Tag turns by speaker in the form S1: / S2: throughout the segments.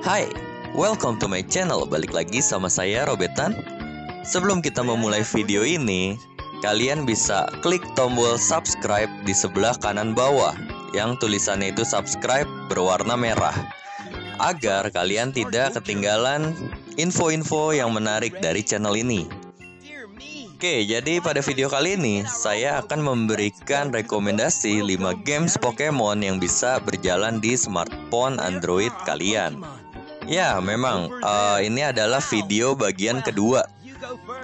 S1: Hai, welcome to my channel. Balik lagi sama saya Robetan. Sebelum kita memulai video ini, kalian bisa klik tombol subscribe di sebelah kanan bawah yang tulisannya itu subscribe berwarna merah, agar kalian tidak ketinggalan info-info yang menarik dari channel ini. Oke, jadi pada video kali ini saya akan memberikan rekomendasi 5 games Pokemon yang bisa berjalan di smartphone Android kalian. Ya, memang ini adalah video bagian kedua,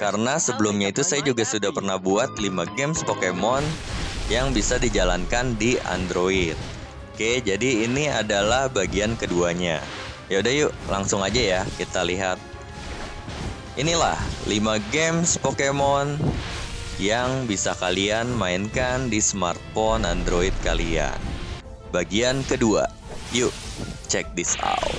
S1: karena sebelumnya itu saya juga sudah pernah buat 5 games Pokemon yang bisa dijalankan di Android. Oke, jadi ini adalah bagian keduanya. Yaudah yuk, langsung aja ya kita lihat. Inilah 5 games Pokemon yang bisa kalian mainkan di smartphone Android kalian. Bagian kedua, yuk check this out.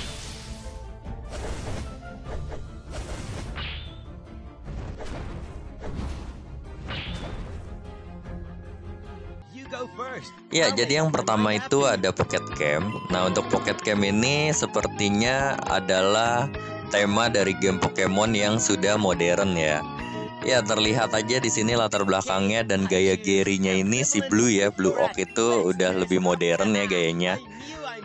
S1: Ya, jadi yang pertama itu ada Pocket Camp. Nah, untuk Pocket Camp ini sepertinya adalah tema dari game Pokemon yang sudah modern ya. Ya, terlihat aja di sini latar belakangnya dan gaya Gary-nya ini si Blue ya, Blue Oak itu udah lebih modern ya gayanya.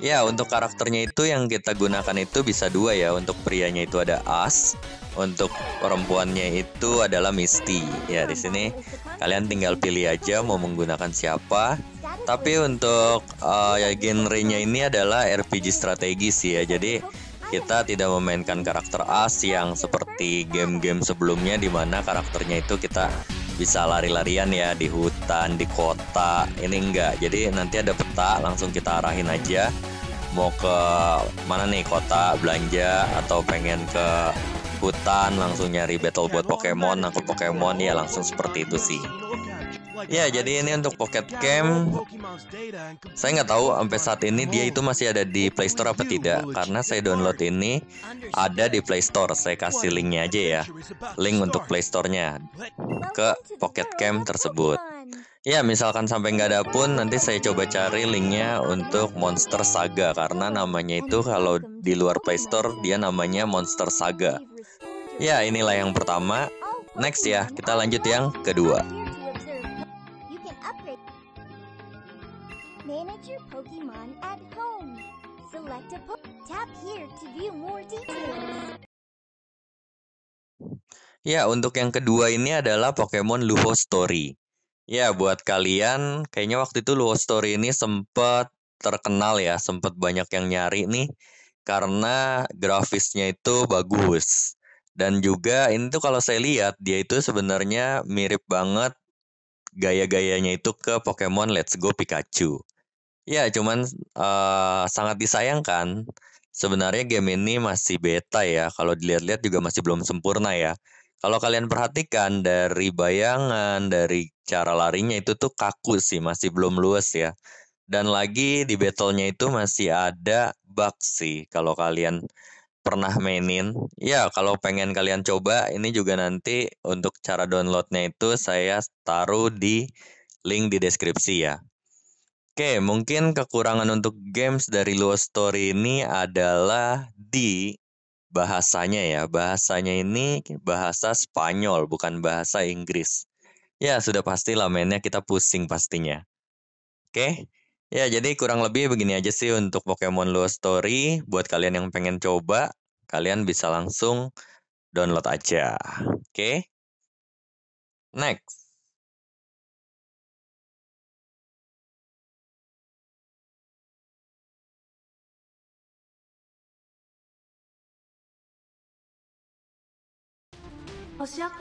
S1: Ya, untuk karakternya itu yang kita gunakan itu bisa dua ya. Untuk prianya itu ada Ash, untuk perempuannya itu adalah Misty. Ya, di sini kalian tinggal pilih aja mau menggunakan siapa. Tapi untuk genre-nya ini adalah RPG strategis ya. Jadi kita tidak memainkan karakter Ash yang seperti game-game sebelumnya di mana karakternya itu kita bisa lari-larian ya di hutan, di kota. Ini enggak. Jadi nanti ada peta, langsung kita arahin aja. Mau ke mana nih, kota, belanja, atau pengen ke hutan langsung nyari battle buat Pokemon, nangkep Pokemon, ya langsung seperti itu sih. Ya, jadi ini untuk Pocket Camp. Saya nggak tahu sampai saat ini dia itu masih ada di Play Store apa tidak, karena saya download ini ada di Play Store. Saya kasih linknya aja ya, link untuk Play Store-nya ke Pocket Camp tersebut. Ya, misalkan sampai nggak ada pun, nanti saya coba cari linknya untuk Monster Saga, karena namanya itu kalau di luar Play Store dia namanya Monster Saga. Ya, inilah yang pertama. Next ya, kita lanjut yang kedua.
S2: Manage your Pokemon at home. Select a tap here to view more details.
S1: Ya, untuk yang kedua ini adalah Pokemon Luho Story. Ya, buat kalian, kayaknya waktu itu Luho Story ini sempat terkenal ya, sempat banyak yang nyari nih, karena grafisnya itu bagus. Dan juga ini tuh kalau saya lihat, dia itu sebenarnya mirip banget gaya-gayanya itu ke Pokemon Let's Go Pikachu. Ya, cuman sangat disayangkan sebenarnya game ini masih beta ya. Kalau dilihat-lihat juga masih belum sempurna ya. Kalau kalian perhatikan dari bayangan, dari cara larinya itu tuh kaku sih, masih belum luas ya. Dan lagi di battle-nya itu masih ada bug sih. Kalau kalian pernah mainin, ya kalau pengen kalian coba, ini juga nanti untuk cara downloadnya itu saya taruh di link di deskripsi ya. Oke, mungkin kekurangan untuk games dari Luo Story ini adalah di bahasanya ya. Bahasanya ini bahasa Spanyol, bukan bahasa Inggris. Ya, sudah pastilah mainnya kita pusing pastinya. Oke, ya jadi kurang lebih begini aja sih untuk Pokemon Luo Story. Buat kalian yang pengen coba, kalian bisa langsung download aja. Oke, next.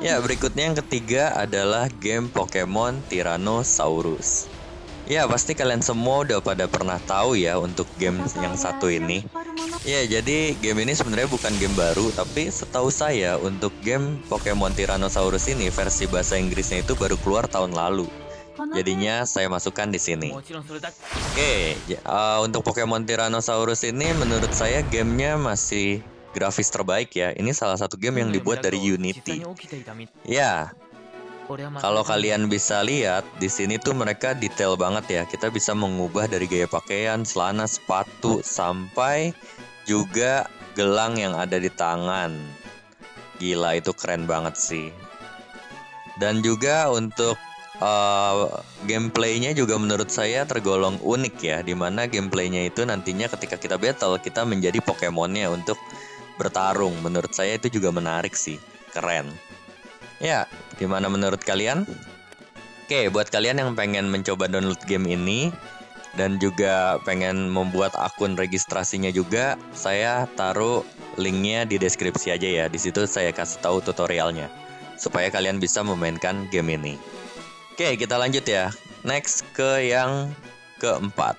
S1: Ya, berikutnya yang ketiga adalah game Pokemon Tyrannosaurus. Ya, pasti kalian semua udah pada pernah tahu ya untuk game yang satu ini. Ya, jadi game ini sebenarnya bukan game baru, tapi setahu saya untuk game Pokemon Tyrannosaurus ini versi bahasa Inggrisnya itu baru keluar tahun lalu. Jadinya saya masukkan di sini. Oke, untuk Pokemon Tyrannosaurus ini menurut saya gamenya masih grafis terbaik ya. Ini salah satu game yang dibuat dari Unity. Ya, kalau kalian bisa lihat di sini tuh mereka detail banget ya. Kita bisa mengubah dari gaya pakaian, celana, sepatu, sampai juga gelang yang ada di tangan. Gila, itu keren banget sih. Dan juga untuk gameplaynya juga menurut saya tergolong unik ya, dimana gameplaynya itu nantinya ketika kita battle kita menjadi Pokemonnya untuk bertarung. Menurut saya itu juga menarik sih, keren. Ya, gimana menurut kalian? Oke, buat kalian yang pengen mencoba download game ini dan juga pengen membuat akun registrasinya juga, saya taruh linknya di deskripsi aja ya. Di situ saya kasih tahu tutorialnya supaya kalian bisa memainkan game ini. Oke, kita lanjut ya. Next ke yang keempat.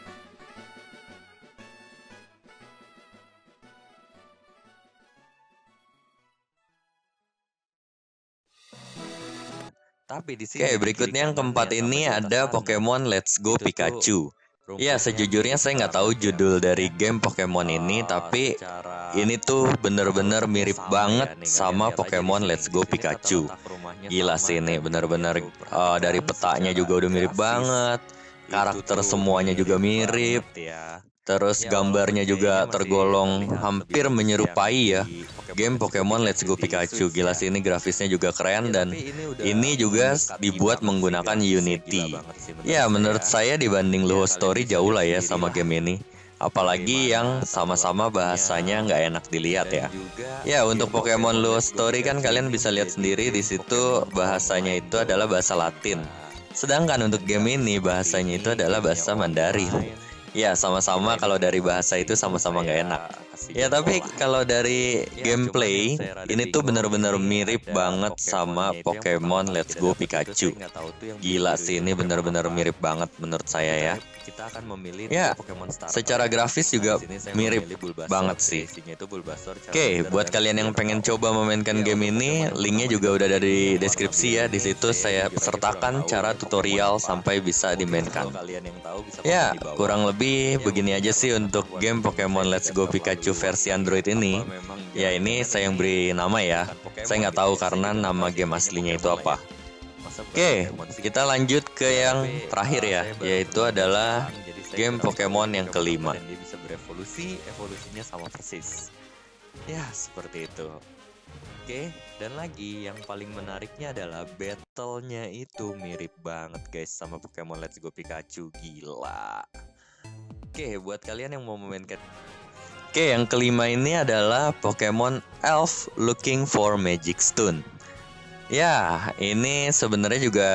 S3: Tapi di sini
S1: Berikutnya yang keempat ini ada Pokemon Let's Go Pikachu. Ya, sejujurnya saya nggak tahu judul dari game Pokemon ini, tapi ini tuh bener-bener mirip banget sama Pokemon Let's Go Pikachu. Gila sih ini, bener-bener dari petanya juga udah mirip banget, karakter semuanya juga mirip, terus gambarnya juga tergolong hampir menyerupai ya game Pokemon Let's Go Pikachu. Gila sih ini, grafisnya juga keren dan ini juga dibuat menggunakan Unity. Ya, menurut saya dibanding Luho Story jauh lah ya sama game ini. Apalagi yang sama-sama bahasanya nggak enak dilihat ya. Ya, untuk Pokemon Luho Story kan kalian bisa lihat sendiri di situ bahasanya itu adalah bahasa Latin. Sedangkan untuk game ini bahasanya itu adalah bahasa Mandarin. Ya, sama-sama kalau dari bahasa itu sama-sama nggak enak. Ya, tapi kalau dari gameplay, ini tuh bener-bener mirip banget sama Pokemon Let's Go Pikachu. Gila sih, ini bener-bener mirip banget menurut saya ya. Ya, secara grafis juga mirip banget sih. Oke, buat kalian yang pengen coba memainkan game ini, linknya juga udah ada di deskripsi ya. Di situ saya sertakan cara tutorial sampai bisa dimainkan. Ya, kurang lebih begini aja sih untuk game Pokemon Let's Go Pikachu versi Android ini. Ya, ini saya yang beri nama ya. Saya nggak tahu karena nama game aslinya itu apa. Oke, kita lanjut ke yang terakhir ya, yaitu adalah game Pokemon yang kelima.
S3: Dia bisa berevolusi, evolusinya sama persis. Ya, seperti itu. Oke, dan lagi yang paling menariknya adalah battle-nya itu mirip banget guys sama Pokemon Let's Go Pikachu. Gila. Oke, buat kalian yang mau memainkan.
S1: Oke, yang kelima ini adalah Pokemon Elf Looking for Magic Stone. Ya, ini sebenarnya juga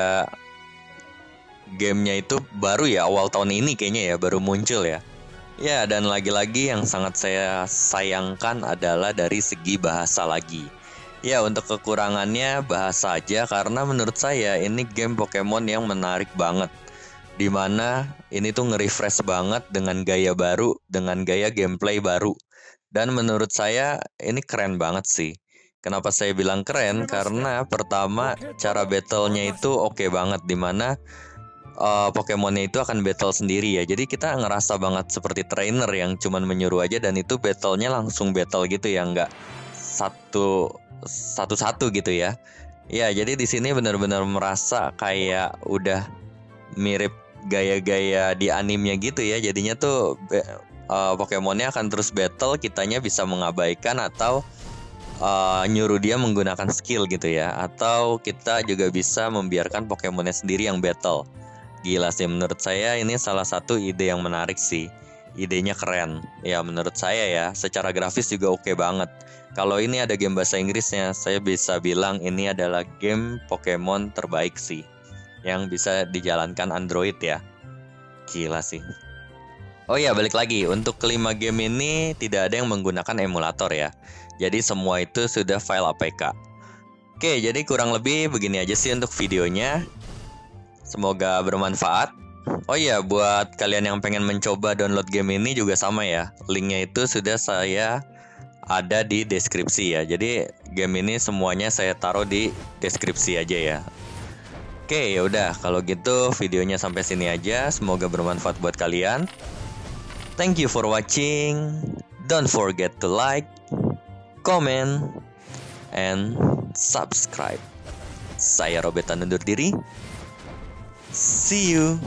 S1: gamenya itu baru ya, awal tahun ini kayaknya ya, baru muncul ya. Ya, dan lagi-lagi yang sangat saya sayangkan adalah dari segi bahasa lagi. Ya, untuk kekurangannya bahasa aja, karena menurut saya ini game Pokemon yang menarik banget. Dimana ini tuh nge-refresh banget dengan gaya baru, dengan gaya gameplay baru. Dan menurut saya ini keren banget sih. Kenapa saya bilang keren? Karena pertama cara battle-nya itu oke banget, dimana Pokemonnya itu akan battle sendiri ya. Jadi kita ngerasa banget seperti trainer yang cuman menyuruh aja, dan itu battle-nya langsung battle gitu ya, nggak satu-satu gitu ya. Ya, jadi di sini benar-benar merasa kayak udah mirip gaya-gaya di animenya gitu ya. Jadinya tuh Pokemonnya akan terus battle, kitanya bisa mengabaikan atau nyuruh dia menggunakan skill gitu ya, atau kita juga bisa membiarkan Pokemonnya sendiri yang battle. Gila sih, menurut saya ini salah satu ide yang menarik sih. Idenya keren ya menurut saya ya. Secara grafis juga oke banget. Kalau ini ada game bahasa Inggrisnya, saya bisa bilang ini adalah game Pokemon terbaik sih yang bisa dijalankan Android ya. Gila sih. Oh ya, balik lagi, untuk kelima game ini tidak ada yang menggunakan emulator ya. Jadi semua itu sudah file APK. Oke, jadi kurang lebih begini aja sih untuk videonya. Semoga bermanfaat. Oh iya, buat kalian yang pengen mencoba download game ini juga sama ya. Linknya itu sudah saya ada di deskripsi ya. Jadi game ini semuanya saya taruh di deskripsi aja ya. Oke, yaudah kalau gitu videonya sampai sini aja. Semoga bermanfaat buat kalian. Thank you for watching. Don't forget to like, comment, and subscribe. Saya Robetan undur diri. See you.